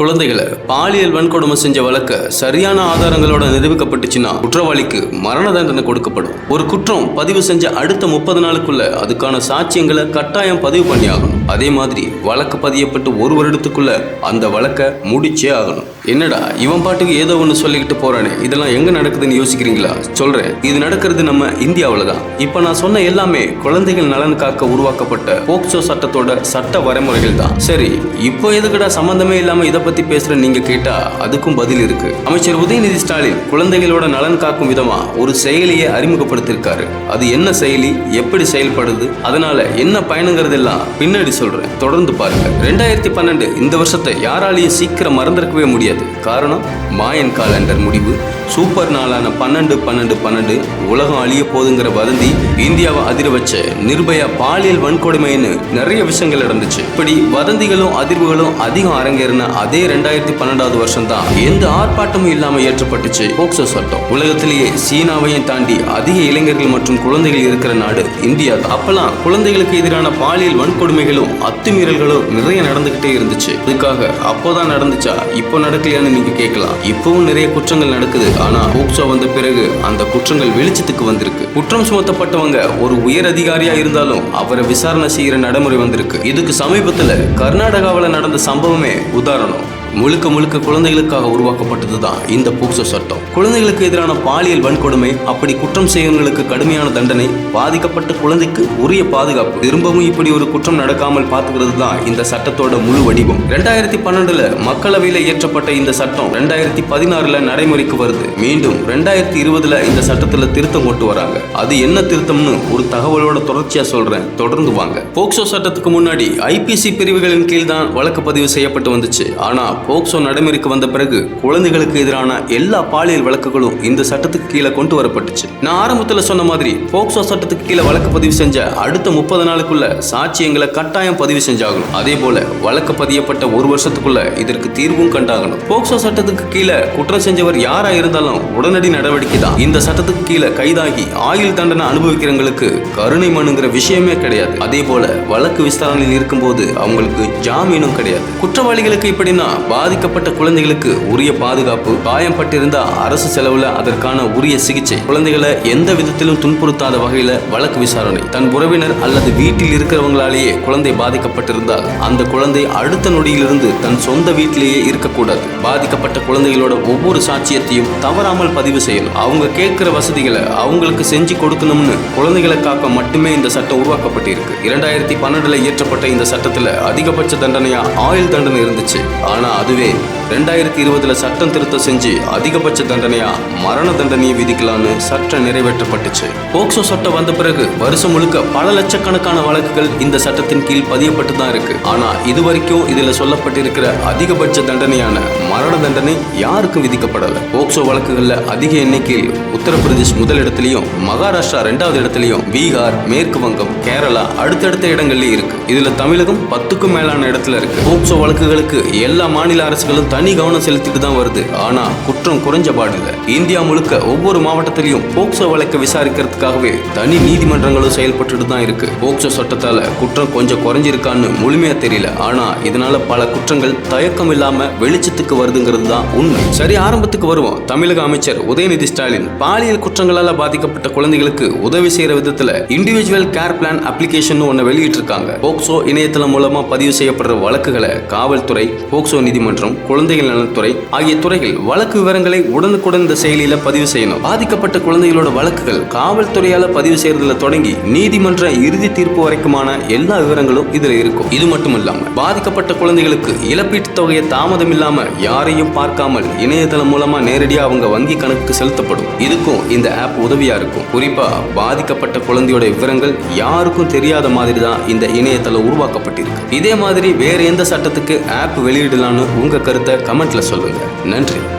குழந்தைகளை பாலியல் வன்கொடுமை செஞ்ச வழக்க சரியான ஆதாரங்களோட நிரூபிக்கப்பட்டுச்சுன்னா குற்றவாளிக்கு மரண தண்டனை கொடுக்கப்படும். ஒரு குற்றம் பதிவு செஞ்ச அடுத்த 30 நாளுக்குள்ள அதுக்கான சாட்சியங்களை கட்டாயம் பதிவு பண்ணி ஆகணும். அதே மாதிரி வழக்கு பதியப்பட்டு 1 வருடத்துக்குள்ள அந்த வழக்கை முடிச்சே ஆகணும். என்னடா இவன் பாட்டுக்கு ஏதோ ஒன்று சொல்லிக்கிட்டு போறானே, இதெல்லாம் எங்க நடக்குதுன்னு யோசிக்கிறீங்களா? சொல்றேன், இது நடக்கிறது நம்ம இந்தியாவில தான். இப்ப நான் சொன்ன எல்லாமே குழந்தைகள் நலன் காக்க உருவாக்கப்பட்ட போக்சோ சட்டத்தோட சட்ட வரைமுறைகள் தான். சரி, இப்போ எதுக்குடா சம்பந்தமே இல்லாம இதை பத்தி பேசுற நீங்க கேட்டா அதுக்கும் பதில் இருக்கு. அமைச்சர் உதயநிதி ஸ்டாலின் குழந்தைகளோட நலன் காக்கும் விதமா ஒரு செயலியை அறிமுகப்படுத்திருக்காரு. அது என்ன செயலி, எப்படி செயல்படுது, அதனால என்ன பயனுங்கிறது எல்லாம் பின்னாடி சொல்றேன், தொடர்ந்து பாருங்க. 2012 இந்த வருஷத்தை யாராலையும் சீக்கிரம் மறந்திருக்கவே முடியாது. காரணம், மாயன் காலண்டர் முடிவு, சூப்பர் நாளான 12-12-12 உலகம் அழிய போதுங்கிற வதந்தி, இந்தியாவை அதிர வச்ச நிர்பயா பாலியல் வன்கொடுமைன்னு நிறைய விஷயங்கள் நடந்துச்சு. இப்படி வதந்திகளும் அதிர்வுகளும் அதிகம் அரங்கேறின அதே 2012 வருஷம் தான் எந்த ஆர்ப்பாட்டமும் இல்லாம ஏற்றப்பட்டுச்சு போக்சோ சட்டம். உலகத்திலேயே சீனாவையும் தாண்டி அதிக இளைஞர்கள் மற்றும் குழந்தைகள் இருக்கிற நாடு இந்தியா தான். அப்பெல்லாம் குழந்தைகளுக்கு எதிரான பாலியல் வன்கொடுமைகளும் அத்துமீறல்களும் நிறைய நடந்துகிட்டே இருந்துச்சு. இதுக்காக அப்போதான் நடந்துச்சா இப்போ நடக்கலையான்னு நீங்க கேட்கலாம். இப்பவும் நிறைய குற்றங்கள் நடக்குது. ஆனா போக்சோ வந்த பிறகு அந்த குற்றங்கள் வெளிச்சத்துக்கு வந்திருக்கு. குற்றம் சுமத்தப்பட்டவங்க ஒரு உயர் அதிகாரியா இருந்தாலும் அவரை விசாரணை செய்யற நடைமுறை வந்திருக்கு. இதுக்கு சமீபத்துல கர்நாடகாவில் நடந்த சம்பவமே உதாரணம். முழுக்க முழுக்க குழந்தைகளுக்காக உருவாக்கப்பட்டதுதான் இந்த போக்சோ சட்டம். குழந்தைகளுக்கு எதிரான பாலியல் வன்கொடுமை, அப்படி குற்றம் செய்யவங்களுக்கு கடுமையான தண்டனை, பாதிக்கப்பட்ட குழந்தைக்கு உரிய பாதுகாப்பு, திரும்பவும் இப்படி ஒரு குற்றம் நடக்காமல் பார்த்துக்கிறது தான் இந்த சட்டத்தோட முழு வடிவம். 2012 மக்களவையில இயற்றப்பட்ட இந்த சட்டம் 2016 நடைமுறைக்கு வருது. மீண்டும் 2020 இந்த சட்டத்துல திருத்தம் கொண்டு வராங்க. அது என்ன திருத்தம்னு ஒரு தகவலோட தொடர்ச்சியா சொல்றேன், தொடர்ந்து வாங்க. போக்சோ சட்டத்துக்கு முன்னாடி ஐபிசி பிரிவுகளின் கீழ் தான் வழக்கு பதிவு செய்யப்பட்டு வந்துச்சு. ஆனா போக்சோ நடைமுறைக்கு வந்த பிறகு குழந்தைகளுக்கு எதிரான எல்லா பாலியல் வழக்குகளும் இந்த சட்டத்துக்கு கீழே கொண்டு வரப்பட்டுச்சு. நான் ஆரம்பத்தில் சொன்ன மாதிரி போக்சோ சட்டத்துக்கு கீழே வழக்கு பதிவு செஞ்ச அடுத்த 30 நாளுக்குள்ள சாட்சியங்களை கட்டாயம் பதிவு செஞ்சாகணும். அதே போல வழக்கு பதியப்பட்ட 1 வருஷத்துக்குள்ள இதற்கு தீர்வும் கண்டாகணும். போக்சோ சட்டத்துக்கு கீழே குற்றம் செஞ்சவர் யாரா இருந்தாலும் உடனடி நடவடிக்கை தான். இந்த சட்டத்துக்கு கீழே கைதாகி ஆயுள் தண்டனை அனுபவிக்கிறவங்களுக்கு கருணை மனுங்கிற விஷயமே கிடையாது. அதே போல வழக்கு விசாரணையில் இருக்கும்போது அவங்களுக்கு ஜாமீனும் கிடையாது. குற்றவாளிகளுக்கு இப்படின்னா பாதிக்கப்பட்ட குழந்தைகளுக்கு உரிய பாதுகாப்பு, காயம்பட்டிருந்த அரசு செலவுல அதற்கான உரிய சிகிச்சை, குழந்தைகளை எந்த விதத்திலும் துன்புறுத்தாத வகையில வழக்கு விசாரணை, தன் உறவினர் அல்லது வீட்டில் இருக்கிறவங்களாலேயே குழந்தை பாதிக்கப்பட்டிருந்தால் அந்த குழந்தை அடுத்த நொடியிலிருந்து தன் சொந்த வீட்டிலேயே இருக்கக்கூடாது. பாதிக்கப்பட்ட குழந்தைகளோட ஒவ்வொரு சாட்சியத்தையும் தவறாமல் பதிவு செய்யணும். அவங்க கேட்கிற வசதிகளை அவங்களுக்கு செஞ்சு கொடுக்கணும்னு குழந்தைகளை காக்க மட்டுமே இந்த சட்டம் உருவாக்கப்பட்டிருக்கு. 2012 இயற்றப்பட்ட இந்த சட்டத்துல அதிகபட்ச தண்டனையா ஆயுள் தண்டனை இருந்துச்சு. ஆனா அதுவே 2020 சட்டம் திருத்தம் செஞ்சு அதிகபட்ச தண்டனையா மரண தண்டனையை விதிக்கலான்னு சட்டம் நிறைவேற்றப்பட்டுச்சு. போக்சோ சட்டம் வந்த பிறகு வருஷம் முழுக்க பல லட்சக்கணக்கான வழக்குகள் இந்த சட்டத்தின் கீழ் பதியப்பட்டு தான் இருக்கு. ஆனா இதுவரைக்கும் இதுல சொல்லப்பட்டிருக்கிற அதிகபட்ச தண்டனையான மரண தண்டனை யாருக்கும் விதிக்கப்படல. போக்சோ வழக்குகள்ல அதிக எண்ணிக்கையில் உத்தரப்பிரதேஷ் முதலிடத்திலையும், மகாராஷ்டிரா 2வது இடத்திலையும், பீகார், மேற்கு வங்கம், கேரளா அடுத்தடுத்த இடங்கள்ல இருக்கு. இதுல தமிழகம் 10க்கும் மேலான இடத்துல இருக்கு. போக்சோ வழக்குகளுக்கு எல்லா மாநில அரசுகளும் தனி கவனம் செலுத்திட்டு தான் வருது. ஆனா குற்றம் குறைஞ்ச பாடில்லை. இந்தியா முழுக்க ஒவ்வொரு மாவட்டத்திலையும் போக்சோ வழக்கை விசாரிக்கிறதுக்காகவே தனி நீதிமன்றங்களும் செயல்பட்டு தான் இருக்கு. போக்சோ சட்டத்தால குற்றம் கொஞ்சம் குறைஞ்சிருக்கான்னு முழுமையா தெரியல. ஆனா இதனால பல குற்றங்கள் தயக்கம் இல்லாம வெளிச்சத்துக்கு வருதுங்கிறது தான் உண்மை. சரி, ஆரம்பத்துக்கு வருவோம். தமிழக அமைச்சர் உதயநிதி ஸ்டாலின் பாலியல் குற்றங்களால பாதிக்கப்பட்ட குழந்தைகளுக்கு உதவி செய்யற விதத்துல இண்டிவிஜுவல் கேர் பிளான் அப்ளிகேஷன் ஒன்னு வெளியிட்டிருக்காங்க. போக்சோ இணையதளம் மூலமா பதிவு செய்யப்படுற வழக்குகளை காவல்துறை, போக்சோ நீதிமன்றம், குழந்தைகள் நலத்துறை ஆகிய துறைகள் வழக்கு விவரங்களை உடனுக்குடன் இந்த செயலியில பதிவு செய்யணும். பாதிக்கப்பட்ட குழந்தைகளோட வழக்குகள் காவல்துறையால பதிவு செய்யறதுல தொடங்கி நீதிமன்ற இறுதி தீர்ப்பு வரைக்குமான எல்லா விவரங்களும் இதுல இருக்கும். இது மட்டும் இல்லாம பாதிக்கப்பட்ட குழந்தைகளுக்கு இழப்பீட்டு தொகையை தாமதம் இல்லாம யாரையும் பார்க்காமல் இணையதளம் மூலமா நேரடியாக அவங்க வங்கி கணக்கு செலுத்தப்படும். இதுக்கும் இந்த ஆப் உதவியா இருக்கும். குறிப்பா பாதிக்கப்பட்ட குழந்தையோட விவரங்கள் யாருக்கும் தெரியாத மாதிரி தான் இந்த இணையதளம் உருவாக்கப்பட்டிருக்கு. இதே மாதிரி வேற எந்த சட்டத்துக்கு ஆப் வெளியிடலான்னு உங்க கருத்தை கமெண்ட்ல சொல்லுங்க. நன்றி.